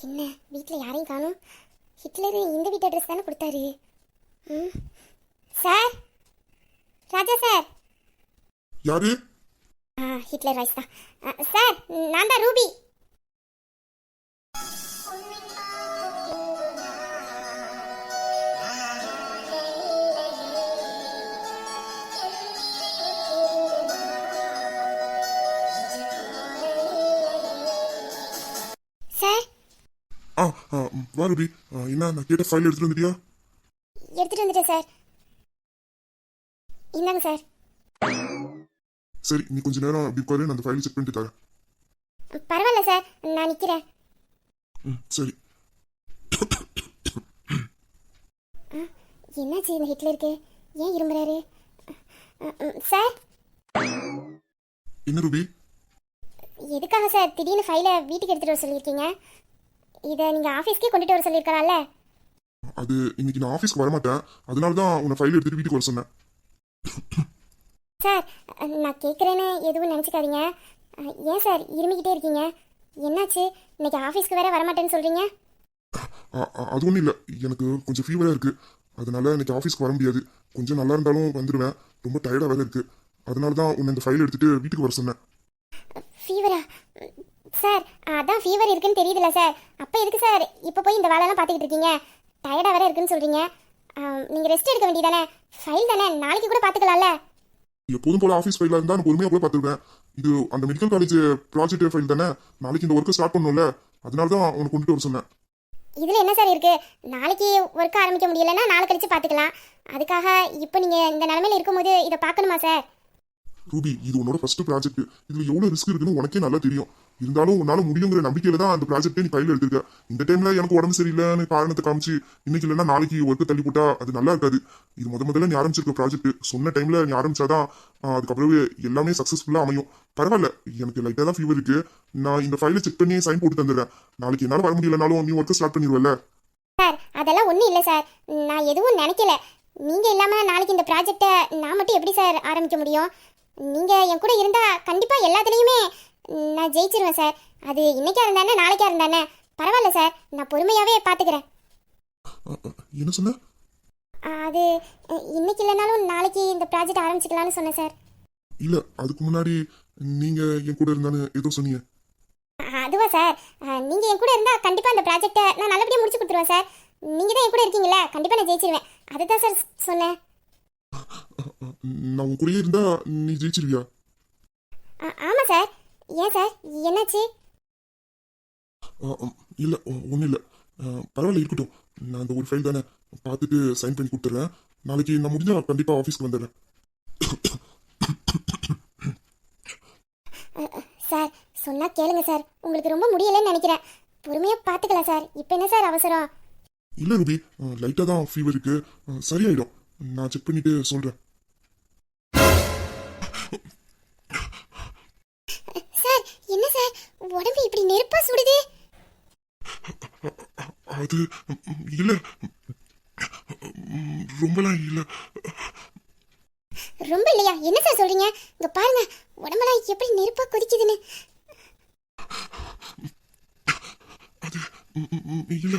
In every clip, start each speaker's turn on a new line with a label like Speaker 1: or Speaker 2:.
Speaker 1: என்ன வீட்டில் யாரையும் காணும்? ஹிட்லர் இந்த வீட்டு அட்ரஸ் தானே கொடுத்தாரு. ம் சார், ராஜா சார்.
Speaker 2: யாரு?
Speaker 1: ஹிட்லர் வாய்ஸ் தான் சார். நான் தான் ரூபி. சார்
Speaker 2: வா ரூபி. என்ன நான் கேட்ட ஃபைல் எடுத்துட்டு வந்துட்டியா?
Speaker 1: எடுத்துட்டு வந்துட்டேன் சார். இந்தாங்க சார்.
Speaker 2: சரி, நீ கொஞ்ச நேரம் இப்படி உட்காரு, நான் அந்த ஃபைலை செக் பண்ணிட்டு தரேன்.
Speaker 1: பரவாயில்ல சார், நான் நிற்கிறேன்.
Speaker 2: சரி.
Speaker 1: என்னாச்சு இந்த ஹிட்லருக்கு? ஏன் இரும்புறாரு? சார்.
Speaker 2: என்ன ரூபி?
Speaker 1: எதுக்காக சார் திடீர்னு ஃபைலை வீட்டுக்கு எடுத்துகிட்டு வர சொல்லியிருக்கீங்க? இதை நீங்கள் ஆஃபீஸ்க்கே கொண்டுட்டு வர சொல்லியிருக்கலாம்ல?
Speaker 2: அது இன்னைக்கு நான் ஆஃபீஸ்க்கு வரமாட்டேன், அதனால தான் உன்னை ஃபைல் எடுத்துட்டு வீட்டுக்கு வர சொன்னேன்.
Speaker 1: சார், நான் கேட்குறேன்னு எதுவும் நினச்சிக்காதீங்க. ஏன் சார் இருமிக்கிட்டே இருக்கீங்க? என்னாச்சு? இன்னைக்கு ஆஃபீஸ்க்கு வேற வரமாட்டேன்னு சொல்கிறீங்க?
Speaker 2: அது ஒன்றும் இல்லை, எனக்கு கொஞ்சம் ஃபீவராக இருக்குது, அதனால இன்னைக்கு ஆஃபீஸ்க்கு வர முடியாது. கொஞ்சம் நல்லா இருந்தாலும் வந்துடுவேன், ரொம்ப டயர்டாக வேற இருக்குது. அதனால தான் உன்னை இந்த ஃபைல் எடுத்துட்டு வீட்டுக்கு வர சொன்னேன்.
Speaker 1: ஃபீவரா? சார், அதான் ஃபீவர் இருக்குன்னு தெரியுதுல்ல சார். அப்போ எதுக்கு சார் இப்போ போய் இந்த வேலைலாம் பார்த்துக்கிட்டு இருக்கீங்க? டயர்டாக வேற இருக்குன்னு சொல்கிறீங்க. நீங்கள் ரெஸ்ட் எடுக்க வேண்டியதானே? ஃபைல் தானே, நாளைக்கு கூட பார்த்துக்கலாம்ல?
Speaker 2: எப்போதும் போல ஆஃபீஸ் ஃபைலாக இருந்தால் நான் பொறுமையாக போய் பார்த்துருவேன். இது அந்த மெடிக்கல் காலேஜ் ப்ராஜெக்ட் ஃபைல் தானே, நாளைக்கு இந்த ஒர்க்கை ஸ்டார்ட் பண்ணணும்ல, அதனால தான் உனக்கு கொண்டுட்டு வர சொன்னேன்.
Speaker 1: இதில் என்ன சார் இருக்குது? நாளைக்கு ஒர்க் ஆரம்பிக்க முடியலைன்னா நாளை கழிச்சு பார்த்துக்கலாம். அதுக்காக இப்போ நீங்கள் இந்த நிலமையில இருக்கும்போது இதை பார்க்கணுமா சார்?
Speaker 2: ரூபி, இது உன்னோட ஃபர்ஸ்ட் ப்ராஜெக்ட், இதுல எவ்வளவு ரிஸ்க் இருக்குன்னு உனக்கே நல்லா தெரியும். இருந்தாலும் உன்னால முடியுங்கிற நம்பிக்கையில தான் அந்த ப்ராஜெக்டை நீ கையில் எடுத்துருக்க. இந்த டைம்ல எனக்கு உடம்பு சரியில்லைன்னு காரணத்தை காமிச்சு இன்னைக்கு இல்லைன்னா நாளைக்கு ஒர்க்கை தள்ளி போட்டா அது நல்லா இருக்காது. இது முதல்ல நீ ஆரம்பிச்சிருக்க ப்ராஜெக்ட், சொன்ன டைம்ல நீ ஆரம்பிச்சாதான் அதுக்கப்புறம் எல்லாமே சக்சஸ்ஃபுல்லா அமையும். பரவாயில்ல, எனக்கு லைட்டா தான் ஃபீவர் இருக்கு, நான் இந்த ஃபைலை செக் பண்ணி சைன் போட்டு தந்துடுறேன். நாளைக்கு என்னால வர முடியலனாலும் நீ ஒர்க்கை ஸ்டார்ட் பண்ணிடுவல?
Speaker 1: சார், அதெல்லாம் ஒன்றும் இல்லை சார், நான் எதுவும் நினைக்கல. நீங்கள் இல்லாமல் நாளைக்கு இந்த ப்ராஜெக்டை நான் மட்டும் எப்படி சார் ஆரம்பிக்க முடியும்? நீங்கள் என் கூட இருந்தால் கண்டிப்பாக எல்லாத்துலேயுமே நான் ஜெயிச்சிருவேன் சார். அது இன்னைக்கா இருந்தானே நாளைக்கா இருந்தானே பரவாயில்ல சார், நான் பொறுமையாகவே பார்த்துக்கிறேன்.
Speaker 2: என்ன சொன்ன?
Speaker 1: அது இன்னைக்கு இல்லைனாலும் நாளைக்கு இந்த ப்ராஜெக்ட் ஆரம்பிச்சுக்கலாம்னு சொன்னேன் சார்.
Speaker 2: இல்ல, அதுக்கு முன்னாடி நீங்க என் கூட இருந்தானு ஏதோ சொன்னீங்க.
Speaker 1: அதுவா சார், நீங்கள் என் கூட இருந்தால் கண்டிப்பாக இந்த ப்ராஜெக்டை நான் நல்லபடியாக முடிச்சு கொடுத்துருவேன் சார். நீங்கள் தான் என் கூட இருக்கீங்களே, கண்டிப்பாக நான் ஜெயிச்சிருவேன், அதுதான் சார் சொன்னேன்.
Speaker 2: நான் உன் கூடயே இருந்தா நீ ஜெயிச்சிருவியா?
Speaker 1: ஆமாம் சார். ஏன் சார், என்னாச்சு?
Speaker 2: இல்ல, ஒன்றும் இல்லை, பரவாயில்ல இருக்கட்டும். நான் அந்த ஒரு ஃபைல் தானே பார்த்துட்டு சைன் பண்ணி கொடுத்துட்றேன். நாளைக்கு நான் முடிஞ்சா கண்டிப்பா ஆஃபீஸ்க்கு வந்துடுறேன்.
Speaker 1: சார், சொன்னா கேளுங்க சார், உங்களுக்கு ரொம்ப முடியலைன்னு நினைக்கிறேன். பொறுமையாக பார்த்துக்கலாம் சார், இப்போ என்ன சார் அவசரம்?
Speaker 2: இல்ல ரூபி, லைட்டா தான் ஃபீவர் இருக்கு, சரியாயிடும். நான் செக் பண்ணிட்டு சொல்றேன்.
Speaker 1: சார், என்ன சார் உடம்பு இப்படி நெருப்பா சுடுது?
Speaker 2: அது இல்ல, ரொம்பலாம் இல்ல.
Speaker 1: ரொம்ப இல்லையா? என்ன சார் சொல்றீங்க? இங்க பாருங்க, உடம்பெல்லாம் எப்படி நெருப்பா கொதிக்குதுன்னு.
Speaker 2: அது இல்ல.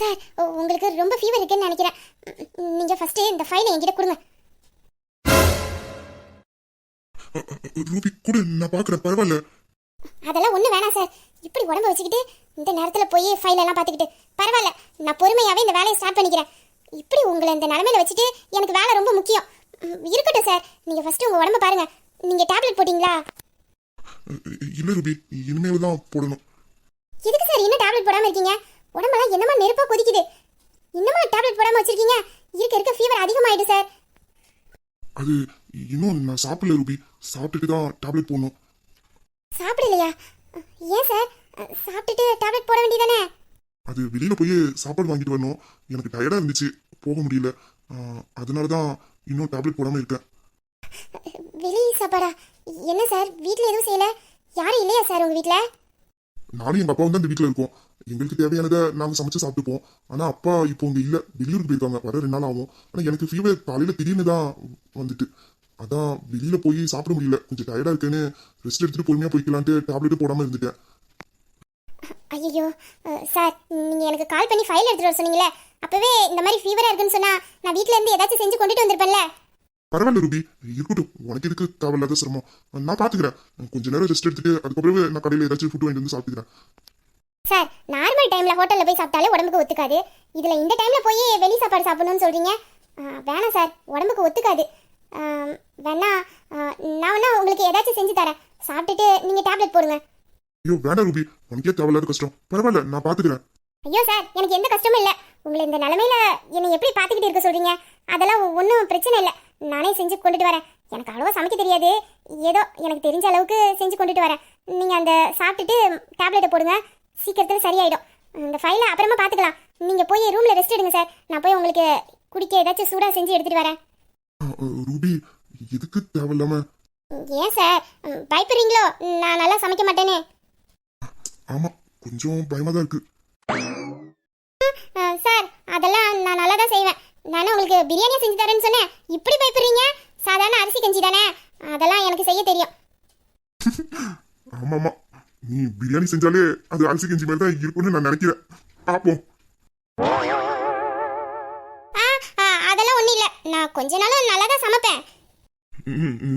Speaker 1: சார், உங்களுக்கு ரொம்ப ஃபீவர் இருக்குன்னு நினைக்கிறேன். நீங்க ஃபர்ஸ்ட் இந்த ஃபைலை என்கிட்ட கொடுங்க.
Speaker 2: ரூபி கூட நான் பாக்குறேன், பரவாயில்ல.
Speaker 1: அதெல்லாம் ஒண்ணு வேணாம் சார், இப்படி உடம்ப வச்சுக்கிட்டு இந்த நேரத்துல போய் ஃபைல் எல்லாம் பார்த்துக்கிட்டு பரவாயில்ல, நான் பொறுமையாவே இந்த வேலையை ஸ்டார்ட் பண்ணிக்கிறேன். இப்படி உங்களை இந்த நிலைமையில வச்சுட்டு எனக்கு வேலை ரொம்ப முக்கியம். இருக்கட்டும் சார், நீங்க ஃபர்ஸ்ட் உங்க உடம்ப பாருங்க. நீங்க டேப்லெட் போட்டீங்களா?
Speaker 2: இல்ல ரூபி, இனிமேல் தான் போடணும்.
Speaker 1: எதுக்கு சார் இன்னும் டேப்லெட் போடாம இருக்கீங்க? உடம்பெல்லாம் என்னமா நெருப்பா கொதிக்குது, இன்னமா டேப்லெட் போடாம வச்சிருக்கீங்க? இருக்க ஃபீவர் அதிகமாயிடு சார்.
Speaker 2: அது இன்னும் நான் சாப்பிடல ரூபி, சாப்பிட்டுட்டு தான் டேப்லெட் போடணும்.
Speaker 1: சாப்பிடலையா? ஏன் சார், சாப்பிட்டுட்டு டேப்லெட் போட வேண்டியதானே?
Speaker 2: அது வெளியில போய் சாப்பாடு வாங்கிட்டு வரணும். எனக்கு டயர்டா இருந்துச்சு, போக முடியல. அதனாலதான் இன்னும் டேப்லெட் போடாம இருக்கேன்.
Speaker 1: வெளி சாப்பாடா? என்ன சார், வீட்ல எதுவும் செய்யல? யாரும் இல்லையா சார் உங்க வீட்ல?
Speaker 2: நானும் எங்க அப்பாவும் தான் இந்த வீட்டுல இருக்கோம். எங்களுக்கு தேவையானதை நாங்க சமைச்சு சாப்பிட்டுப்போம். ஆனா அப்பா இப்போ இங்க இல்ல, வெளியூருக்கு போயிருக்காங்க. வர 2 நாள் ஆகும். ஆனா எனக்கு ஃபீவர் காலையில திடீர்னு தான் வந்துட்டு, அதான் வெளியில போய் சாப்பிட முடியல. கொஞ்சம் டயர்டா இருக்கேன்னு ரெஸ்ட் எடுத்துட்டு பொறுமையா போய்க்கலான்ட்டு டேப்லெட் போடாம இருந்துட்டேன்.
Speaker 1: ஐயோ சார், நீங்க எனக்கு கால் பண்ணி ஃபைல் எடுத்துட்டு வர சொன்னீங்களே, அப்பவே இந்த மாதிரி ஃபீவரா இருக்குன்னு சொன்னா நான் வீட்ல இருந்து ஏதாச்சும் செஞ்சு கொண்டுட்டு வந்திருப்பேன்ல.
Speaker 2: பரவாயில்ல ரூபி, இருக்கட்டும். உனக்கு எதுக்கு தேவையில்லாத சிரமம்? நான் பாத்துக்கிறேன். கொஞ்ச நேரம் ரெஸ்ட் எடுத்துட்டு அதுக்கப்புறம் நான் கடையில ஏதாச்சும் ஃபுட் வாங்கிட்டு வந்து சாப்பிட்டுக்கிறேன்.
Speaker 1: சார், நார்மல் டைம்ல ஹோட்டல்ல போய் சாப்பிட்டாலே உடம்புக்கு ஒத்துக்காது. இதுல இந்த டைம்ல போய் வெளி சாப்பாடு சாப்பிடணும்னு சொல்றீங்க. வேணாம் சார், உடம்புக்கு ஒத்துக்காது. வேணா நான் வேணா உங்களுக்கு ஏதாச்சும் செஞ்சு தரேன், சாப்பிட்டுட்டு நீங்க டேப்லெட் போடுங்க.
Speaker 2: ஐயோ வேண்டாம் ரூபி, உனக்கே தேவையில்லாத கஷ்டம். பரவாயில்ல, நான் பாத்துக்கிறேன்.
Speaker 1: ஐயோ சார், எனக்கு எந்த கஷ்டமும் இல்லை. உங்களை இந்த நிலமையில என்னை எப்படி பார்த்துக்கிட்டு இருக்க சொல்றீங்க? அதெல்லாம் ஒன்றும் பிரச்சனை இல்லை, நானே செஞ்சு கொண்டுட்டு வரேன். எனக்கு அவ்வளோவா சமைக்க தெரியாது, ஏதோ எனக்கு தெரிஞ்ச அளவுக்கு செஞ்சு கொண்டுட்டு வரேன். நீங்கள் அந்த சாப்பிட்டுட்டு டேப்லெட்டை போடுங்க, சீக்கிரத்தில் சரியாயிடும். இந்த ஃபைலை அப்புறமா பார்த்துக்கலாம். நீங்கள் போய் ரூமில் ரெஸ்ட் எடுங்க சார். நான் போய் உங்களுக்கு குடிக்க ஏதாச்சும் சூடாக செஞ்சு எடுத்துகிட்டு வரேன்.
Speaker 2: ரூபி, எதுக்கு தேவையில்லாம?
Speaker 1: ஏன் சார் பயப்படுறீங்களோ? நான் நல்லா சமைக்க மாட்டேனே.
Speaker 2: ஆமா, கொஞ்சம் பயமா தான் இருக்கு.
Speaker 1: சார், அதெல்லாம் நான் நல்லா தான் செய்வேன். நானே உங்களுக்கு பிரியாணியை செஞ்சு தரேன்னு சொன்னேன், இப்படி பயப்படுறீங்க? சாதாரண அரிசி கஞ்சி தானே, அதெல்லாம் எனக்கு செய்ய தெரியும்.
Speaker 2: ஆமாமா, நீ பிரியாணி செஞ்சாலே அது அரிசி கஞ்சி மாதிரி தான் இருக்கும்னு நான் நினைக்கிறேன். பாப்போம்.
Speaker 1: அதெல்லாம் ஒன்றும் இல்லை, நான் கொஞ்ச நாளும் நல்லா தான் சமைப்பேன்.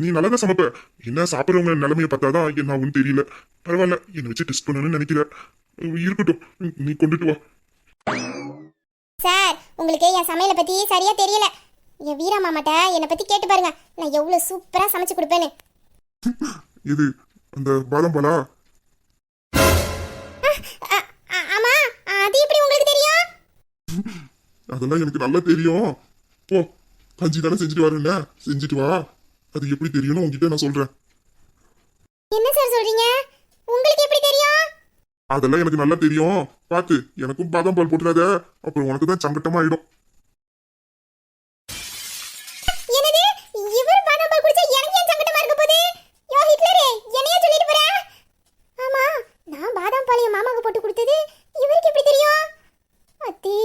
Speaker 2: நீ நல்லாதான் சமைப்ப. என்ன சாப்பிட்றவங்க நிலைமையை பார்த்தாதான் என்ன ஆகும்னு தெரியல. பரவாயில்ல, என்னை வச்சு டெஸ்ட் பண்ணணும்னு நினைக்கிறேன். இருக்கட்டும், நீ கொண்டுட்டு வா.
Speaker 1: சார், உங்களுக்கு என் சமையலை பத்தி சரியா தெரியல. என் வீரா மாமாட்ட என்னை பத்தி கேட்டு பாருங்க, நான் எவ்வளவு சூப்பரா சமைச்சு கொடுப்பேன்னு.
Speaker 2: இது அந்த பாதாம் பாலா?
Speaker 1: ஆமா, அது எப்படி உங்களுக்கு தெரியும்?
Speaker 2: அதெல்லாம் எனக்கு நல்லா தெரியும். போ, கஞ்சி தானே செஞ்சுட்டு வரேன்ல, செஞ்சுட்டு வா. அது எப்படி தெரியும்னு உங்ககிட்ட நான் சொல்றேன்.
Speaker 1: என்ன சார் சொல்றீங்க? உங்களுக்கு எப்படி தெரியும்?
Speaker 2: அதெல்லாம் எனக்கு நல்லா தெரியும். பாத்து, எனக்கும் பாதாம் பால் போட்டுறாத, அப்புறம் உனக்கு தான் சங்கட்டமா ஆயிடும்.
Speaker 1: என்னது, இவர் பாதாம் பால் குடிச்சா எனக்கு ஏன் சங்கடமா இருக்க போகுது? யோ ஹிட்லரே, என்னைய சொல்லிட்டு போற? ஆமா, நான் பாதாம் பால் என் மாமாவுக்கு போட்டு கொடுத்தது இவருக்கு எப்படி தெரியும்? அத்தி,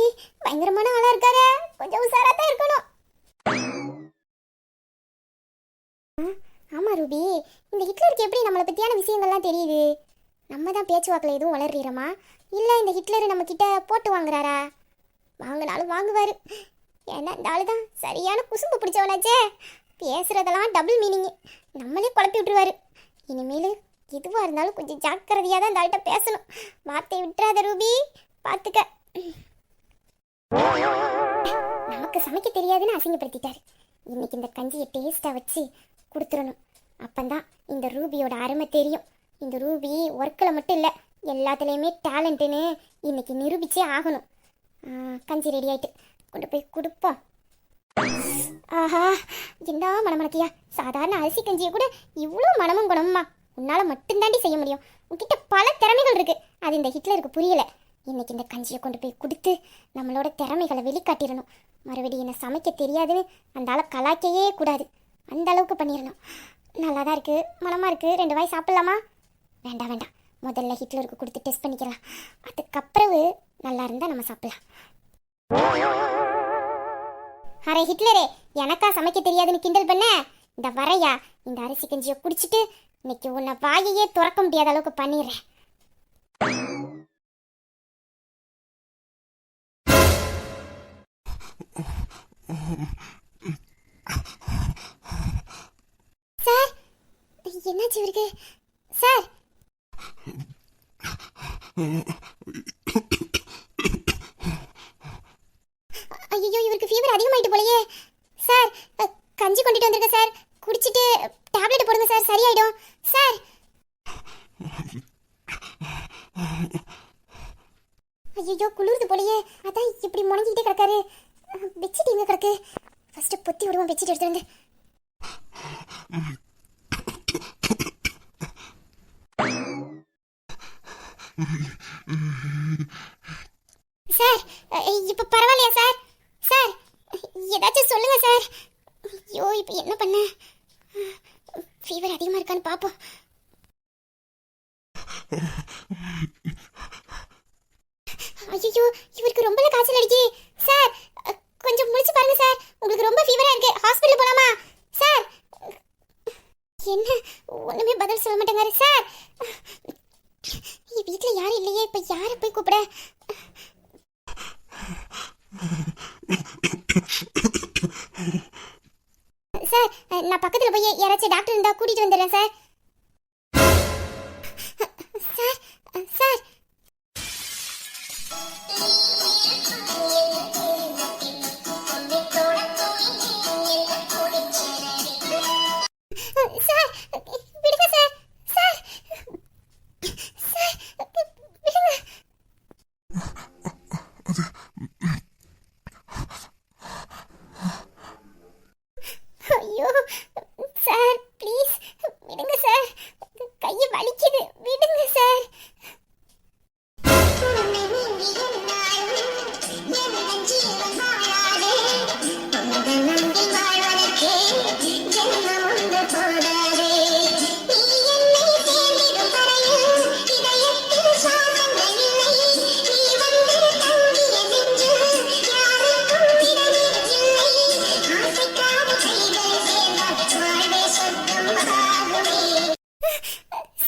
Speaker 1: பயங்கரமான ஆளா இருக்காரு, கொஞ்சம் உஷாரா தான் இருக்கணும். ஆமா ரூபி, இந்த ஹிட்லருக்கு எப்படி நம்மளை பத்தியான விஷயங்கள்லாம் தெரியுது? நம்ம தான் பேச்சுவாக்கில் எதுவும் வளர்றீரமா, இல்லை இந்த ஹிட்லர் நம்ம கிட்ட போட்டு வாங்குறாரா? வாங்கினாலும் வாங்குவாரு. ஏன்னா இந்த ஆளு தான் சரியான குசும்பு பிடிச்சவனாச்சே, பேசுறதெல்லாம் டபுள் மீனிங், நம்மளே குழப்பி விட்டுருவாரு. இனிமேல் எதுவாக இருந்தாலும் கொஞ்சம் ஜாக்கிரதையாக தான் இந்த ஆள்கிட்ட பேசணும். வார்த்தையை விட்டுறாத ரூபி, பார்த்துக்க. நமக்கு சமைக்க தெரியாதுன்னு அசிங்கப்படுத்திட்டாரு. இன்னைக்கு இந்த கஞ்சியை டேஸ்ட்டாக வச்சு கொடுத்துடணும். அப்பந்தான் இந்த ரூபியோட அருமை தெரியும். இந்த ரூபி ஒர்க்கில் மட்டும் இல்லை, எல்லாத்துலேயுமே டேலண்ட்டுன்னு இன்னைக்கு நிரூபிச்சே ஆகணும். கஞ்சி ரெடி ஆயிட்டு கொண்டு போய் கொடுப்போம். ஆஹா, என்ன மணமணக்கியா! சாதாரண அரிசி கஞ்சியை கூட இவ்வளோ மனமும் குணமுமா உன்னால் மட்டும்தாண்டி செய்ய முடியும். உன்கிட்ட பல திறமைகள் இருக்கு, அது இந்த ஹிட்லருக்கு புரியலை. இன்னைக்கு இந்த கஞ்சியை கொண்டு போய் கொடுத்து நம்மளோட திறமைகளை வெளிக்காட்டிடணும். மறுபடியும் என்ன சமைக்க தெரியாதுன்னு அந்த ஆளை கலாய்க்கையே கூடாது, அந்த அளவுக்கு பண்ணிடணும். நல்லா தான் இருக்கு, மனமா இருக்கு. 2 வாய் சாப்பிடலாமா? வேண்டாம் வேண்டாம், முதல்ல ஹிட்லருக்கு கொடுத்து டெஸ்ட் பண்ணிக்கலாம். அதுக்கப்புறம் நல்லா இருந்தால் நம்ம சாப்பிடலாம். அரே ஹிட்லரே, எனக்கா சமைக்க தெரியாதுன்னு கிண்டல் பண்ண? இந்த வரையா, இந்த அரிசி கஞ்சியை குடிச்சிட்டு இன்னைக்கு உன்னை வாயையே துறக்க முடியாத அளவுக்கு பண்ணிடுறேன். சார், என்னாச்சு இவருக்கு? சார், ஐயோ, இவருக்கு ஃபீவர் அதிகமாயிட்டு போலயே. சார், கஞ்சி கொண்டுட்டு வந்திருக்கேன் சார், குடிச்சிட்டு டேப்லெட் போடுங்க சார், சரியாயிடும். சார், ஐயோ குளிர்து போலயே, அதான் இப்படி முணங்கிட்டே கிடக்காரு. பெட்ஷீட் எங்க கிடக்கு? ஃபர்ஸ்ட் பொத்தி விடுவோம், பெட்ஷீட் எடுத்து வந்து. சார் இப்போ பரவாயில்லையா சார்? சார் ஏதாச்சும் சொல்லுங்க சார். ஐயோ இப்போ என்ன பண்ண? ஃபீவர் அதிகமாக இருக்கான்னு பார்ப்போம். ஐயோ இவருக்கு ரொம்ப காய்ச்சல் அடிக்கி சார். கொஞ்சம் முடிச்சு பாருங்க சார். உங்களுக்கு ரொம்ப ஃபீவரா இருக்கு. ஹாஸ்பிடல் போலாமா சார்? என்ன ஒண்ணுமே பதில் சொல்ல மாட்டேங்காரு சார். வீட்டுல யாரும் இல்லையே, இப்ப யாரை போய் கூப்பிட? சார் நான் பக்கத்துல போய் யாராச்சும் டாக்டர் இருந்தா கூட்டிட்டு வந்துடுறேன் சார். சார் சார் சார் விடுங்க சார். சார் சார் விடுங்க. ஐயோ சார் ப்ளீஸ் விடுங்க சார். கையை வலிக்குது, விடுங்க சார்.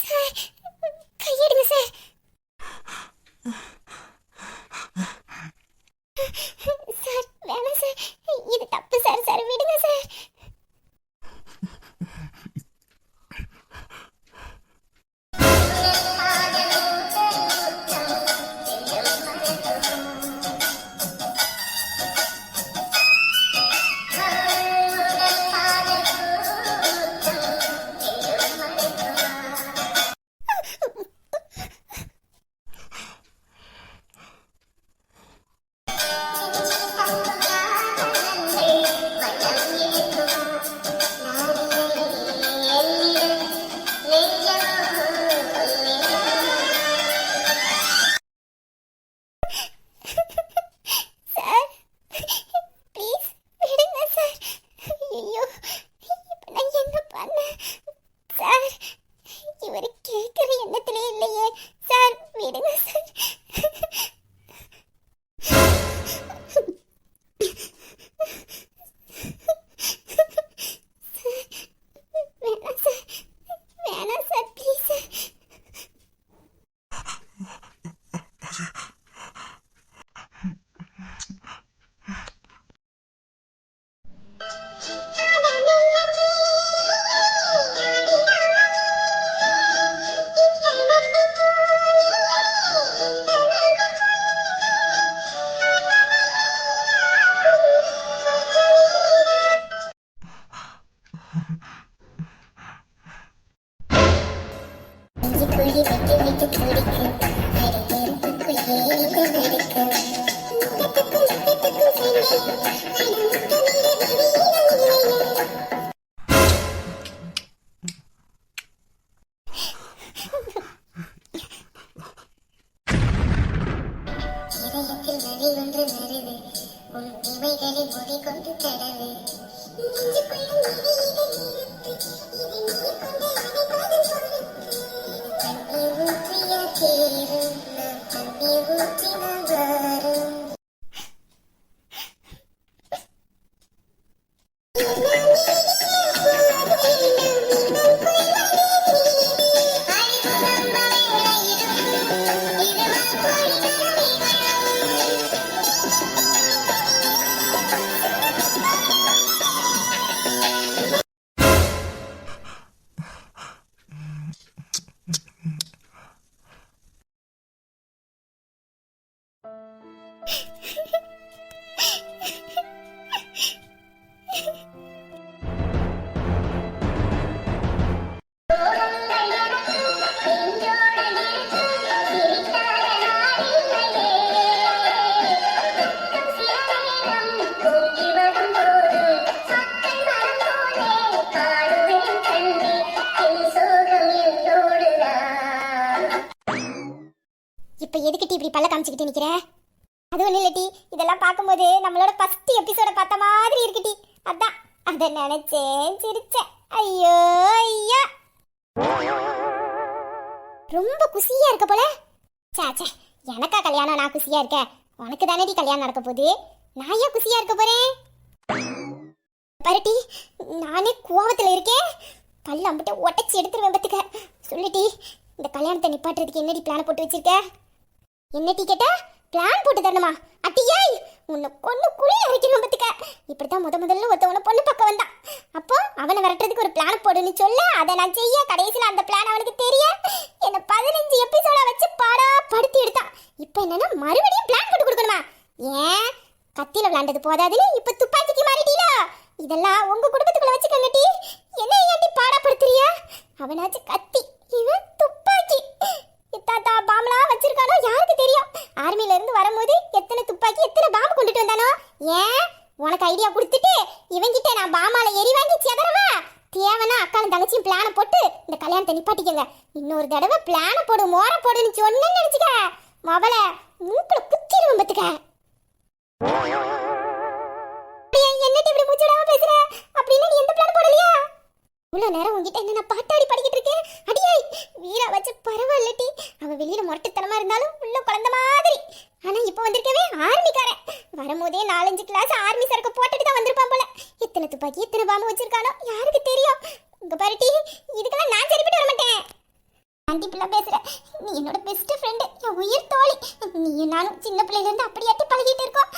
Speaker 1: சார் கையெடுங்க சார். சார் வேணாம் சார், இது தப்பு சார். சார் விடுங்க சார். சார் ப்ளீஸ் விடுங்க சார். ஐயோ இப்போ நான் என்ன பண்ணேன் சார்? இவர் கேட்குற எண்ணத்திலே இல்லையே சார். விடுங்க சார். வேணாம் சார், வேணாம் சார் ப்ளீஸ் சார். இதயத்தில் நதி ஒன்று நறுது, உன் இமைகளில் மொழி கொண்டு தடவு. நெஞ்சுக்குள்ளும் இதயத்தை நிறுத்து, இதை நீர் கொண்டு அணைப்பதும் பொறுத்து. கண்ணீர் ஊற்றிய தேரும், நான் கண்ணீர் ஊற்றினால் வரும். இப்ப எதுக்கிட்டு இப்படி பல்ல காமிச்சுக்கிட்டு நிக்கிற? அது ஒண்ணு இல்ல டி, இதெல்லாம் பார்க்கும்போது நம்மளோட ஃபர்ஸ்ட் எபிசோட பார்த்த மாதிரி இருக்கு டி. அதான் அத நினைச்சேன் சிரிச்சேன். ஐயோ ஐயா, ரொம்ப குசியா இருக்க போல. சாச்சா, எனக்கா கல்யாணம்? நான் குசியா இருக்கேன்? உனக்கு தானே டி கல்யாணம் நடக்க போகுது. நான் ஏன் குசியா இருக்க போறேன்? பரட்டி, நானே கோவத்துல இருக்கேன். பல்ல அம்பிட்ட உடச்சி எடுத்துருவேன் பத்துக்க. சொல்லிட்டி, இந்த கல்யாணத்தை நிப்பாட்டுறதுக்கு என்னடி பிளான் போட்டு வச்சிருக்க? என்ன டி கேட்டா? பிளான் போட்டு தரணுமா? அட்டியாய், உன்னை கொண்டு குளிர் அரைக்கணும் பத்துக்க. இப்படித்தான் முதல்ல ஒருத்தவனை பொண்ணு பக்கம் வந்தான். அப்போ அவனை விரட்டுறதுக்கு ஒரு பிளான் போடுன்னு சொல்ல, அதை நான் செய்ய, கடைசியில் அந்த பிளான் அவனுக்கு தெரிய என்ன 15 எபிசோட வச்சு பாடா படுத்தி எடுத்தான். இப்போ என்னன்னா மறுபடியும் பிளான் போட்டு கொடுக்கணுமா? ஏன் கத்தியில விளையாண்டது போதாதுன்னு இப்ப துப்பாக்கிக்கு மாறிட்டீல? இதெல்லாம் உங்க குடும்பத்துக்குள்ள வச்சுக்கங்க டி. என்ன ஏன்டி பாடப்படுத்துறியா? அவனாச்சு கத்தி, இவன் துப்பாக்கி. தாத்தா பாம்பெல்லாம் வச்சிருக்கானோ யாருக்கு தெரியும்? ஆர்மில இருந்து வரும்போது எத்தனை துப்பாக்கி எத்தனை பாம்பு கொண்டுட்டு வந்தானோ? ஏன் உனக்கு ஐடியா கொடுத்துட்டு இவங்கிட்ட நான் பாமால எரி வாங்கி செதறவா? தேவனா அக்காலும் தங்கச்சியும் பிளான போட்டு இந்த கல்யாணத்தை நிப்பாட்டிக்கங்க. இன்னொரு தடவை பிளான போடு மோர போடுன்னு சொன்னேன்னு நினைச்சுக்க, மவள மூக்குல குத்திடுவோம் பத்துக்க. என்னட்டு இப்படி மூச்சடாம பேசுற? அப்படின்னா நீ எந்த பிளான் போடலையா? இவ்வளவு நேரம் உங்ககிட்ட என்ன நான் பாட்டாடி படிக்கிட்டு இருக்கேன். அடியாய், வீரா வச்சு பரவாயில்லட்டி. அவன் வெளியில முரட்டுத்தனமா இருந்தாலும் உள்ள குழந்தை மாதிரி. ஆனா இப்ப வந்திருக்கவே ஆர்மிக்காரன். வரும்போதே 4-5 கிளாஸ் ஆர்மி சரக்கு போட்டுட்டு தான் வந்திருப்பான் போல. எத்தனை துப்பாக்கி எத்தனை பாம்பு வச்சிருக்கானோ யாருக்கு தெரியும்? உங்க பாருட்டி, இதுக்கெல்லாம் நான் சரிப்பட்டு வர மாட்டேன். ஆண்டி பிள்ளை பேசுற, நீ என்னோட பெஸ்ட் ஃப்ரெண்டு, என் உயிர் தோழி. நீ நானும் சின்ன பிள்ளைல இருந்து அப்படியாட்டி பழகிட்டு இருக்கோம்.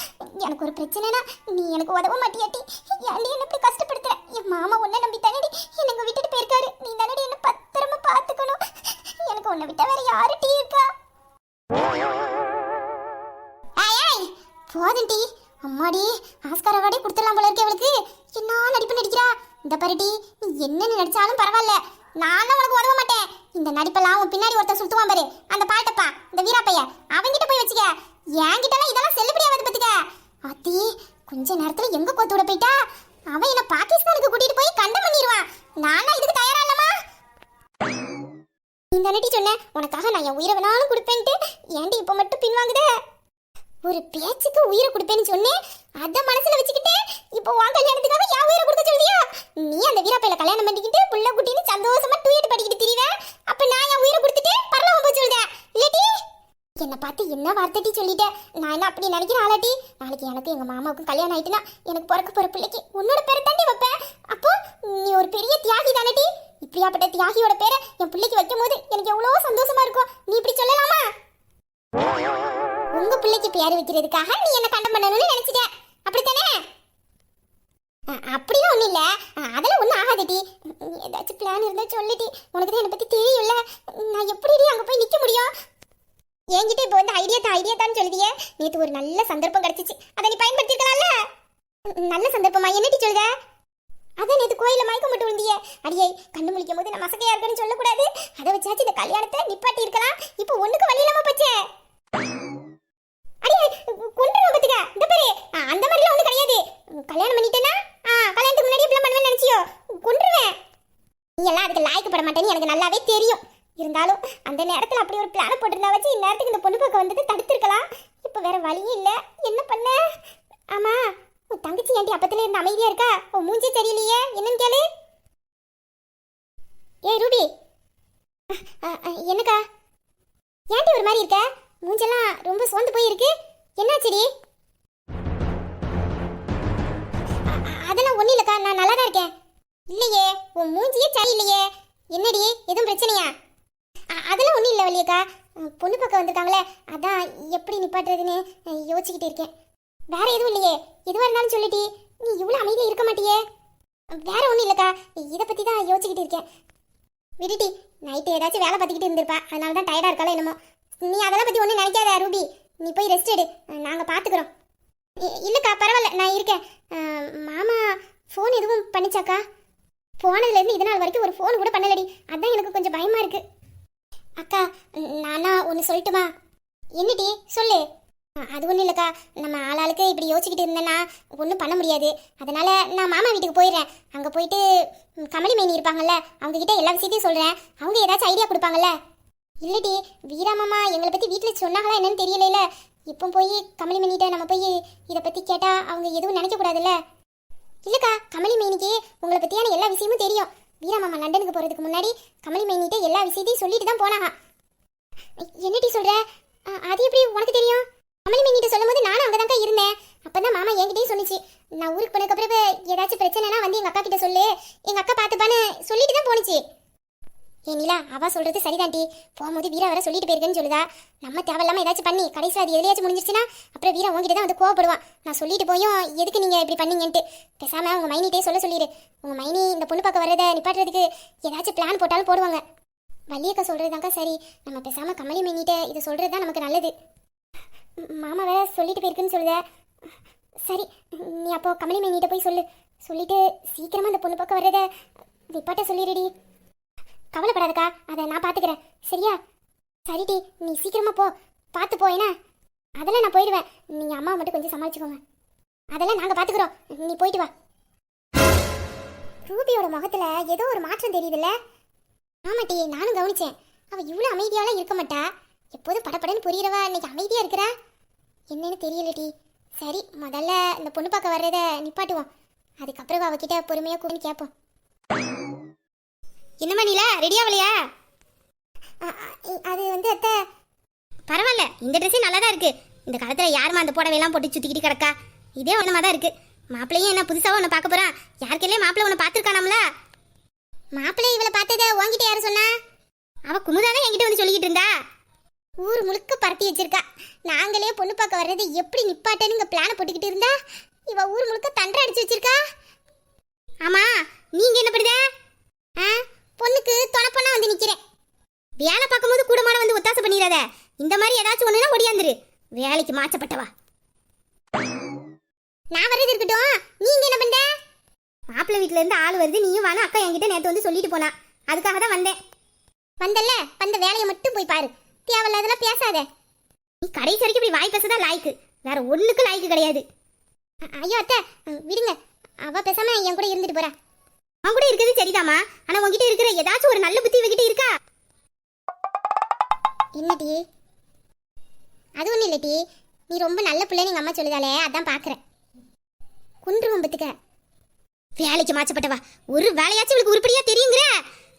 Speaker 1: எனக்கு ஒரு பிரச்சனைனா நீ எனக்கு உதவ மாட்டியாட்டி. ஏன்டி என்ன இப்படி கஷ்டப்படுத்துற? என் மாமா உன்னை நம்பி தானடி என்னங்க விட்டுட்டு போயிருக்காரு. நீ தானடி என்ன பத்திரமா பாத்துக்கணும். எனக்கு உன்னை விட்டா வேற யாரு டீ இருக்கா? போதும் டி. அம்மாடி, ஆஸ்கார் அவார்டே கொடுத்துடலாம் போல இருக்கு அவளுக்கு. என்ன நடிப்பு நடிக்கிறா? இந்த பாருடி, நீ என்னன்னு நடிச்சாலும் பரவாயில்ல, நானும் உனக்கு உதவ மாட்டேன். இந்த நடிப்பெல்லாம் உன் பின்னாடி ஒருத்தர் சுத்துவான் பாரு, அந்த பாட்டப்பா, இந்த வீராப்பைய, அவங்கிட்ட போய் வச்சுக்க. என்கிட்டலாம் இதெல்லாம் செல்லுபடியாவது பத்துக்க. அத்தி, கொஞ்ச நேரத்துல எங்க கோத்து விட போயிட்டா? அவன் என்ன பாகிஸ்தானுக்கு கூட்டிட்டு போய் கண்டம் பண்ணிடுவான். நானா இதுக்கு தயாரா இல்லமா? இந்த நடி சொன்ன உனக்காக நான் என் உயிரை வேணாலும் கொடுப்பேன்ட்டு, ஏன்டி இப்ப மட்டும் பின்வாங்குதே? ஒரு பேச்சுக்கு உயிரை கொடுப்பேன்னு சொன்னேன், அத மனசுல வச்சுக்கிட்டு இப்போ உன் கல்யாணத்துக்காக என் உயிரை கொடுக்க சொல்றியா? நீ அந்த வீராப்பையில கல்யாணம் பண்ணிக்கிட்டு புள்ள குட்டின்னு சந்தோஷமா டூயட் படிக்கிட்டு திரிவே. அப்ப நான் என் உயிரை கொடுத்துட்டு பரலோகம் போய் சொல்றேன் இல்லட்டி? என்ன பார்த்து என்ன வார்த்தைட்டி சொல்லிட்டேன்? நான் என்ன அப்படி நினைக்கிற ஆளாட்டி? நாளைக்கு எனக்கு எங்க மாமாவுக்கும் கல்யாணம் ஆயிட்டுனா எனக்கு பிறக்க போற பிள்ளைக்கு உன்னோட பேரை தாண்டி வைப்பேன். அப்போ நீ ஒரு பெரிய தியாகி தானட்டி. இப்படியாப்பட்ட தியாகியோட பேரை என் பிள்ளைக்கு வைக்கும் போது எனக்கு எவ்வளவு சந்தோஷமா இருக்கும். நீ இப்படி சொல்லலாமா? உங்க பிள்ளைக்கு பேர் வைக்கிறதுக்காக நீ என்ன கண்டம் பண்ணணும்னு நினைச்சிட்ட, அப்படித்தானே? அப்படிலாம் ஒண்ணும் இல்ல, அதெல்லாம் ஒண்ணும் ஆகாதடி. ஏதாச்சும் பிளான் இருந்தா சொல்லிட்டி. உனக்கு தான் என்ன பத்தி தெரியும்ல. நான் எப்படி அங்க போய் நிக்க முடியும்? என்கிட்ட இப்போ வந்து ஐடியா தான் சொல்லுதியே. நேற்று ஒரு நல்ல சந்தர்ப்பம் கிடைச்சிச்சு, அதை நீ பயன்படுத்திக்கலாம்ல. நல்ல சந்தர்ப்பமா? என்னடி சொல்லுத? அதான் நேற்று கோயில மயக்கம் போட்டு விழுந்தியே. அடியே, கண்ணு முழிக்கும் போது நான் மசக்கையா இருக்கேன்னு சொல்லக்கூடாது. அதை வச்சாச்சு இந்த கல்யாணத்தை நிப்பாட்டி இருக்கலாம். இப்போ ஒண்ணுக்கு வழி இல்லாம போச்சே. அடியே, கொண்டுருவ பத்துக்க. இந்த பேரு அந்த மாதிரிலாம் ஒண்ணு கிடையாது. கல்யாணம் பண்ணிட்டேன்னா கல்யாணத்துக்கு முன்னாடி இப்படிலாம் பண்ணுவேன்னு நினைச்சியோ? கொண்டுருவேன். நீ எல்லாம் அதுக்கு லாய்க்கப்பட மாட்டேன்னு எனக்கு நல்லாவே தெரியும். இருந்தாலும் அந்த நேரத்தில் அப்படி ஒரு பிளான் போட்டிருந்தா வச்சு இந்நேரத்துக்கு இந்த பொண்ணு பக்கம் வந்தது தடுத்திருக்கலாம். இப்போ வேற வழியும் இல்லை. என்ன பண்ண? ஆமா, உன் தங்கச்சி ஏன்டி அப்பத்துல இருந்து அமைதியா இருக்கா? உன் மூஞ்சி தெரியலையே, என்னன்னு கேளு. ஏய் ரூபி, என்னக்கா ஏன்டி ஒரு மாதிரி இருக்க? மூஞ்செல்லாம் ரொம்ப சோர்ந்து போயிருக்கு. என்னாச்சுடி? அதெல்லாம் ஒன்றும் இல்லைக்கா, நான் நல்லா தான் இருக்கேன். இல்லையே, உன் மூஞ்சியே சரியில்லையே. என்னடி, எதுவும் பிரச்சனையா? அதெல்லாம் ஒன்றும் இல்லை வள்ளியக்கா. பொண்ணு பக்கம் வந்திருக்காங்களே, அதான் எப்படி நிப்பாட்டுறதுன்னு யோசிச்சுக்கிட்டு இருக்கேன். வேற எதுவும் இல்லையே. எதுவாக இருந்தாலும் சொல்லிட்டி. நீ இவ்வளோ அமைதியாக இருக்க மாட்டியே. வேற ஒன்றும் இல்லைக்கா, இதை பற்றி தான் யோசிச்சுக்கிட்டு இருக்கேன். விடுட்டி, நைட்டு ஏதாச்சும் வேலை பார்த்துக்கிட்டு இருந்திருப்பா, அதனால தான் டயர்டாக இருக்காளோ என்னமோ. நீ அதெல்லாம் பற்றி ஒன்றும் நினைக்காத ரூபி. நீ போய் ரெஸ்ட் எடு, நாங்கள் பார்த்துக்குறோம். இல்லைக்கா, பரவாயில்ல, நான் இருக்கேன். மாமா ஃபோன் எதுவும் பண்ணிச்சாக்கா? போனதுலேருந்து இதனால் வரைக்கும் ஒரு ஃபோன் கூட பண்ணலடி. அதான் எனக்கு கொஞ்சம் பயமாக இருக்கு. அக்கா, நானா ஒன்று சொல்லட்டுமா? என்னடி சொல்லு. அது ஒன்றும் இல்லைக்கா, நம்ம ஆளாளுக்கு இப்படி யோசிச்சுக்கிட்டு இருந்தேன்னா ஒன்றும் பண்ண முடியாது. அதனால் நான் மாமா வீட்டுக்கு போயிடுறேன். அங்கே போயிட்டு கமலி மேனி இருப்பாங்கல்ல, அவங்ககிட்ட எல்லா விஷயத்தையும் சொல்கிறேன். அவங்க ஏதாச்சும் ஐடியா கொடுப்பாங்கல்ல. இல்லடி, வீராமாமா எங்களை பற்றி வீட்டில் சொன்னாங்களா என்னன்னு தெரியல. இப்போ போய் கமலி மைனிட்ட நம்ம போய் இதை பற்றி கேட்டால் அவங்க எதுவும் நினைக்கக்கூடாதுல்ல. இல்லைக்கா, கமலி மைனிக்கு உங்களை பற்றியான எல்லா விஷயமும் தெரியும். வீரா மாமா லண்டனுக்கு போகிறதுக்கு முன்னாடி கமலி மைனிட்ட எல்லா விஷயத்தையும் சொல்லிட்டு தான் போனாங்க. என்னடி சொல்கிற? அது எப்படி உனக்கு தெரியும்? கமலி மைனிட்ட சொல்லும் போது நானும் அங்கே தான்க்கா இருந்தேன். அப்போ தான் மாமா என்கிட்டயும் சொன்னிச்சு, நான் ஊருக்கு போனதுக்கப்புறம் ஏதாச்சும் பிரச்சனைனா வந்து எங்கள் அக்கா கிட்ட சொல்லு, எங்கள் அக்கா பார்த்துப்பான்னு சொல்லிட்டு தான் போணுச்சு. ஏனிலா, அவ சொல்றது சரிதான்டி. போகும்போது வீரா வர சொல்லிட்டு போயிருக்கேன்னு சொல்லுதா. நம்ம தேவையில்லாம ஏதாச்சும் பண்ணி கடைசியில் அது எதுலையாச்சும் முடிஞ்சிருச்சுன்னா அப்புறம் வீரா உங்ககிட்ட தான் வந்து கோவப்படுவான். நான் சொல்லிட்டு போயும் எதுக்கு நீங்க இப்படி பண்ணீங்கன்ட்டு. பேசாம உங்க மைனிட்டே சொல்லிடு. உங்க மைனி இந்த பொண்ணு பார்க்க வர்றதை நிப்பாட்டுறதுக்கு ஏதாச்சும் பிளான் போட்டாலும் போடுவாங்க. வள்ளியக்கா சொல்றதுதாங்க சரி. நம்ம பேசாம கமலி மைனிட்ட இதை சொல்றது தான் நமக்கு நல்லது. மாமா வேற சொல்லிட்டு போயிருக்குன்னு சொல்லுத. சரி, நீ அப்போ கமலி மைனிட்ட போய் சொல்லிட்டு சீக்கிரமா அந்த பொண்ணு பார்க்க வர்றதை நிப்பாட்ட சொல்லிடுடி. கவலைப்படாதக்கா, அதை நான் பார்த்துக்கிறேன். சரியா? சரிடி, நீ சீக்கிரமா போ. பார்த்து போ. என்ன அதெல்லாம் நான் போயிடுவேன். நீங்கள் அம்மா மட்டும் கொஞ்சம் சமாளிச்சுக்கோங்க. அதெல்லாம் நாங்கள் பார்த்துக்குறோம். நீ போயிட்டு வா. ரூபியோட முகத்தில் ஏதோ ஒரு மாற்றம் தெரியுதுல்ல? ஆமாட்டி, நானும் கவனிச்சேன். அவள் இவ்வளோ அமைதியாலாம் இருக்க மாட்டா. எப்போதும் படப்படன்னு புரியிறவா இன்னைக்கு அமைதியாக இருக்கிறா. என்னன்னு தெரியலடி. சரி, முதல்ல இந்த பொண்ணு பார்க்க வர்றதை நிப்பாட்டுவோம். அதுக்கப்புறம் அவகிட்ட பொறுமையாக கூப்பிட்டு கேட்போம். என்னம்மா நீலா, ரெடியாகலையா? அது வந்து அத்தை, பரவாயில்ல, இந்த ட்ரெஸ்ஸே நல்லா தான் இருக்கு. இந்த காலத்தில் யாருமா அந்த புடவையெல்லாம் போட்டு சுற்றிக்கிட்டு கிடக்கா? இதே ஒன்றமாக தான் இருக்கு. மாப்பிள்ளையும் என்ன புதுசாக ஒன்று பார்க்க போகிறான். யாருக்கெல்லாம் மாப்பிள்ளை ஒன்று பார்த்துருக்கானாம்ல? மாப்பிள்ளை இவளை பார்த்ததை உங்ககிட்ட யாரும் சொன்னா? அவள் குமுதாதான் என்கிட்ட வந்து சொல்லிக்கிட்டு இருந்தா. ஊர் முழுக்க பரட்டி வச்சிருக்கா. நாங்களே பொண்ணு பார்க்க வர்றது எப்படி நிப்பாட்டன்னு இங்கே பிளானை போட்டுக்கிட்டு இருந்தா இவ ஊர் முழுக்க தண்டை அடிச்சு வச்சிருக்கா. ஆமா, நீங்க என்ன பண்ணுத? பொண்ணுக்கு தொணப்பண்ணா வந்து நிக்கிறேன். வேலை பார்க்கும்போது கூடமாட வந்து ஒத்தாசை பண்ணிடாத. இந்த மாதிரி ஏதாச்சும் ஒண்ணுனா ஒடியாந்துரு. வேலைக்கு மாச்சப்பட்டவா. நான் வர்றது இருக்கட்டும், நீங்க என்ன பண்ற? மாப்பிள்ளை வீட்டுல இருந்து ஆள் வருது, நீயும் வாங்க. அக்கா என்கிட்ட நேற்று வந்து சொல்லிட்டு போனா, அதுக்காக தான் வந்தேன். வந்தல்ல, வந்த வேலையை மட்டும் போய் பாரு. தேவையில்லாதெல்லாம் பேசாத. நீ கடைசி வரைக்கும் இப்படி வாய் பேசதான் லாய்க்கு, வேற ஒண்ணுக்கு லாய்க்கு கிடையாது. ஐயோ அத்தை, விடுங்க. அவ பேசாம என் கூட இருந்துட்டு போறா. அவன் கூட இருக்கிறது சரிதாமா, ஆனா உங்ககிட்ட இருக்கிற ஏதாச்சும் ஒரு நல்ல புத்தி இவகிட்ட இருக்கா? இல்லடி, அது ஒன்றும் இல்லடி. நீ ரொம்ப நல்ல பிள்ளைன்னு எங்கள் அம்மா சொல்லுதாலே, அதான் பார்க்குறேன். குன்றுவன் பத்துக்க. வேலைக்கு மாச்சப்பட்டவா. ஒரு வேலையாச்சும் இவளுக்கு உருப்படியா தெரியுங்கிற.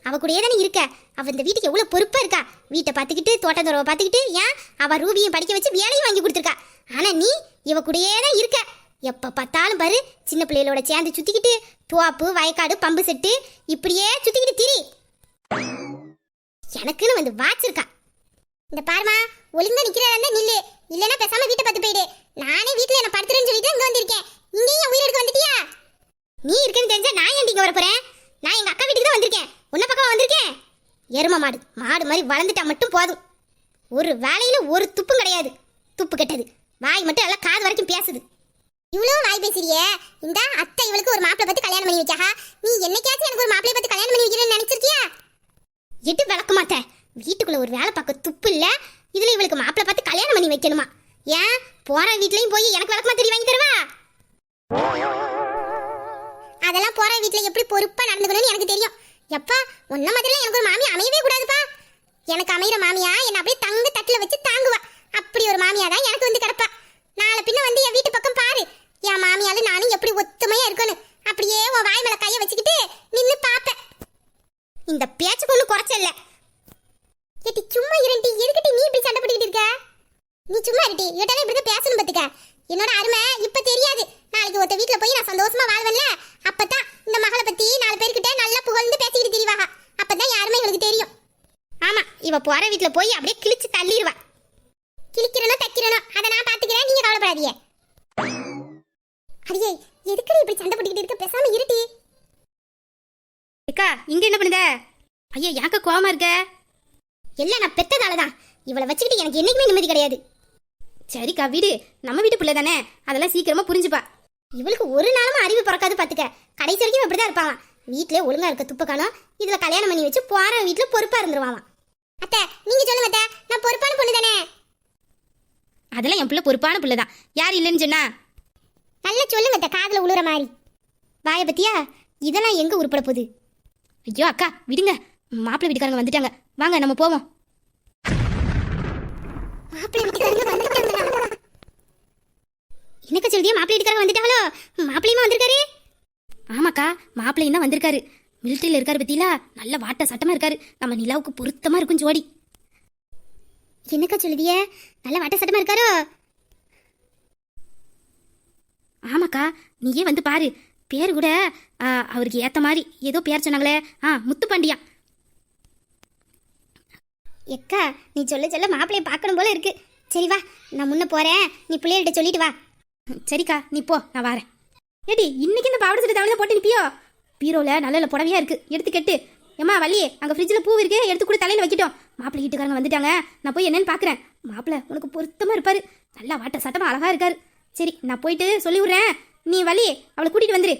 Speaker 1: அவ கூடயே தானே இருக்க. அவ இந்த வீட்டுக்கு எவ்வளோ பொறுப்பாக இருக்கா. வீட்டை பார்த்துக்கிட்டு தோட்டம் துறவை பார்த்துக்கிட்டு, ஏன் அவ ரூபியும் படிக்க வச்சு வேலையும் வாங்கி கொடுத்துருக்கா. ஆனால் நீ இவ கூடயே தான் இருக்க. எப்போ பார்த்தாலும் பாரு, சின்ன பிள்ளைகளோட சேர்ந்து சுற்றிக்கிட்டு துவாப்பு வயக்காடு பம்பு செட்டு இப்படியே சுற்றிக்கிட்டு திரி. எனக்குன்னு வந்து வாச்சிருக்கா. இந்த பாருமா, ஒழுங்கா நிக்கிறதா நில்லு, இல்லைன்னா பேசாம வீட்டை பார்த்து போயிடு. நானே வீட்டுல என்ன படுத்துறேன்னு சொல்லிட்டு இங்க வந்திருக்கேன். இங்கேயும் உயிர் எடுக்க வந்துட்டியா? நீ இருக்கேன்னு தெரிஞ்சா நான் ஏன் இங்க வர போறேன்? நான் எங்க அக்கா வீட்டுக்கு தான் வந்திருக்கேன். உன்ன பக்கம் வந்திருக்கேன். எரும மாடு மாதிரி வளர்ந்துட்டா மட்டும் போதும். ஒரு வேலையில ஒரு துப்பும் கிடையாது. துப்பு கெட்டது. வாய் மட்டும் எல்லாம் காது வரைக்கும் பேசுது. இவ்வளோ வாய் பேசுறியே. இந்த அத்தை இவளுக்கு ஒரு மாப்பிள்ளை பார்த்து கல்யாணம் பண்ணி வைக்கா. நீ என்னைக்காச்சும் எனக்கு ஒரு மாப்பிள்ளை பார்த்து கல்யாணம் பண்ணி வைக்கிறேன்னு நினைச்சிருக்கியா? எட்டு விளக்க மாட்டேன். வீட்டுக்குள்ள ஒரு வேலை பார்க்க துப்பு இல்ல, இதுல இவளுக்கு மாப்பிள்ளை பார்த்து கல்யாணம் பண்ணி வைக்கணுமா? ஏன் போற வீட்லயும் போய் எனக்கு விளக்கமா தெரிய வாங்கி தருவா? அதெல்லாம் போற வீட்டுல எப்படி பொறுப்பா நடந்துக்கணும்னு எனக்கு தெரியும். எப்பா, உன்ன மாதிரிலாம் எனக்கு ஒரு மாமியா அமையவே கூடாதுப்பா. எனக்கு அமைகிற மாமியா என்ன அப்படியே தங்க தட்டுல வச்சு தாங்குவா. அப்படி ஒரு மாமியா தான் எனக்கு வந்து கிடப்பா. நாளை பின்ன வந்து என் வீட்டு பக்கம் பாரு, என் மாமியால நானும் எப்படி ஒத்துமையா இருக்கணும். அப்படியே உன் வாய் மேல கைய வச்சுக்கிட்டு நின்னு பாப்பேன். இந்த பேச்சுக்கு ஒண்ணு குறைச்சல. ஏட்டி சும்மா இருட்டி, எதுக்கிட்டி நீ இப்படி சண்டை போட்டுக்கிட்டு இருக்க? நீ சும்மா இருட்டி, இவட்டாலே இப்படி பேசணும் பத்துக்க. என்னோட அருமை இப்ப தெரியாது. நாளைக்கு ஒருத்த வீட்டுல போய் நான் சந்தோஷமா வாழ்வேன்ல, அப்பதான் இந்த மகளை பத்தி 4 பேர்கிட்ட நல்லா புகழ்ந்து பேசிக்கிட்டு திரிவாங்க. அப்பதான் யாருமே இவளுக்கு தெரியும். ஆமா, இவ போற வீட்டுல போய் அப்படியே கிழிச்சு தள்ளிடுவா. கிழிக்கிறனோ தைக்கிறனோ அதை நான் பாத்துக்கிறேன், நீங்க கவலைப்படாதீங்க. அடியே, எதுக்கு இப்படி சண்டை போட்டுக்கிட்டு இருக்க? பேசாம இருட்டி.
Speaker 3: அக்கா, இங்க என்ன பண்ணுத? ஐயா, யாக்க கோவமா இருக்க?
Speaker 1: எல்லாம் நான் பெத்ததாலதான். இவளை வச்சுக்கிட்டு எனக்கு என்னைக்குமே நிம்மதி கிடையாது.
Speaker 3: சரிக்கா, வீடு நம்ம வீட்டு பிள்ளை தானே, அதெல்லாம் சீக்கிரமா புரிஞ்சுப்பா.
Speaker 1: இவளுக்கு ஒரு நாளும் அறிவு பிறக்காது பாத்துக்க. கடைசி வரைக்கும் இப்படிதான் இருப்பான். வீட்டுல ஒழுங்கா இருக்க துப்ப காணும், இதுல கல்யாணம் பண்ணி வச்சு போற வீட்டுல பொறுப்பா இருந்துருவான். அத்தை, நீங்க சொல்லுங்க அத்தை, நான் பொறுப்பான பொண்ணு தானே?
Speaker 3: அதெல்லாம் என் பிள்ளை பொறுப்பான பிள்ளை தான். யார் இல்லைன்னு சொன்னா?
Speaker 1: நல்லா சொல்லுங்க அத்தை, காதுல உளுற மாதிரி.
Speaker 3: வாய பத்தியா, இதெல்லாம் எங்க உருப்பட போகுது? ஐயோ அக்கா, விடுங்க. மாப்பிள்ளை வீட்டுக்காரங்க வந்துட்டாங்க, வாங்க நம்ம போவோம்.
Speaker 1: மாப்பிள்ளை வீட்டுக்காரங்க வந்துட்டாங்க.
Speaker 3: சொல்லியே மாப்பிள்ளை வீட்டுக்காரங்க வந்துட்டாங்களோ? மாப்பிள்ளையுமா வந்திருக்காரு? ஆமாக்கா, மாப்பிள்ளையும் தான் வந்திருக்காரு. மிலிட்டரியில் இருக்காரு பத்தியில, நல்ல வாட்ட சட்டமா இருக்காரு. நம்ம நிலாவுக்கு பொருத்தமா இருக்கும் ஜோடி.
Speaker 1: என்னக்கா சொல்லுதிய? நல்ல வாட்ட சட்டமா இருக்காரோ?
Speaker 3: ஆமாக்கா, நீயே வந்து பாரு. பேர் கூட அவருக்கு ஏத்த மாதிரி ஏதோ பேர் சொன்னாங்களே, முத்துப்பாண்டியா.
Speaker 1: எக்கா நீ சொல்ல சொல்ல மாப்பிள்ளைய பார்க்கணும் போல இருக்கு. சரி வா, நான் முன்ன போறேன், நீ பிள்ளைகள்கிட்ட சொல்லிட்டு வா.
Speaker 3: சரிக்கா, நீ போ, நான் வரேன். ஏடி, இன்னைக்கு இந்த பாவாடை சட்டை தலையில போட்டு நிப்பியோ? பீரோல நல்ல புடவையா இருக்கு, எடுத்து கெட்டு. ஏம்மா வள்ளி, அங்க ஃப்ரிட்ஜில் பூ இருக்கு, எடுத்து கூட தலையில வைக்கிட்டோம். மாப்பிள்ளை வீட்டுக்காரங்க வந்துட்டாங்க, நான் போய் என்னன்னு பாக்குறேன். மாப்பிள்ளை உனக்கு பொருத்தமா இருப்பாரு, நல்லா வாட்ட சட்டமா அழகா இருக்காரு. சரி, நான் போயிட்டு சொல்லி விடுறேன். நீ வள்ளி அவளை கூட்டிட்டு வந்துரு.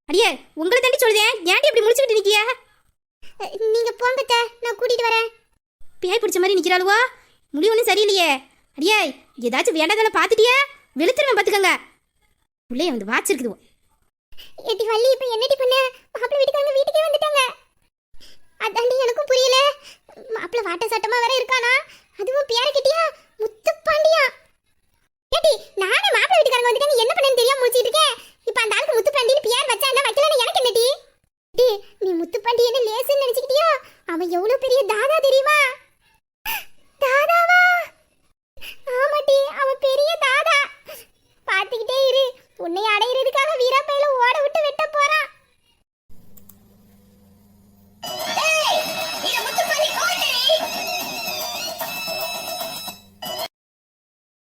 Speaker 3: அடியே, உங்களை தாண்டி சொல்லுதேன், ஏன்டி இப்படி முடிச்சுக்கிட்டு நிக்கியா?
Speaker 1: நீங்க போங்கத்த, நான் கூட்டிட்டு வரேன்.
Speaker 3: பேய் பிடிச்ச மாதிரி நிக்கிறாளுவா, முடி ஒன்றும் சரியில்லையே. அடியே, ஏதாச்சும் வேண்டாதான பார்த்துட்டியா? வெளுத்துருவேன் பார்த்துக்கங்க. உள்ளே வந்து வாச்சிருக்குதுவோ.
Speaker 1: ஏடி வள்ளி, இப்ப என்னடி பண்ண? மாப்பிள்ளை வீட்டுக்காரங்க வீட்டுக்கே வந்துட்டாங்க. அதாண்டி எனக்கும் புரியல. மாப்பிள்ளை வாட்ட சட்டமா வேற இருக்கானா? அதுவும் பேர கிட்டியா முத்துப்பாண்டியா.